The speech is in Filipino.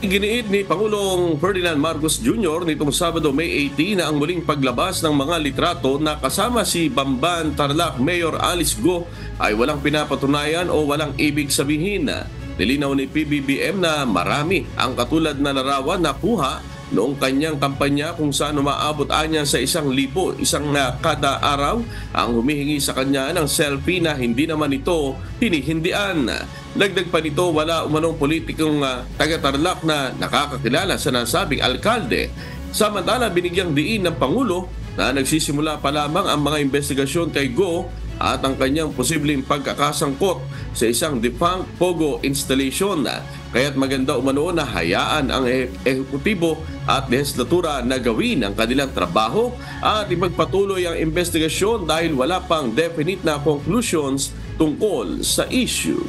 Giniit ni Pangulong Ferdinand Marcos Jr. nitong Sabado, May 18 na ang muling paglabas ng mga litrato na kasama si Bamban Tarlac Mayor Alice Go ay walang pinapatunayan o walang ibig sabihin. Nilinaw ni PBBM na marami ang katulad na larawan na kuha noong kanyang kampanya kung saan umaabot anya sa 1,000, isang kada araw ang humihingi sa kanya ng selfie na hindi naman ito hinihindian. Dagdag pa nito, wala umanong politikong taga-Tarlac na nakakakilala sa nasabing alkalde. Samantala, binigyang diin ng Pangulo na nagsisimula pa lamang ang mga investigasyon kay Go at ang kanyang posibleng pagkakasangkot sa isang defunct Pogo installation. Kaya't maganda umano na hayaan ang ehekutibo at lehislatura na gawin ang kanilang trabaho at ipagpatuloy ang investigasyon dahil wala pang definite na conclusions tungkol sa issue.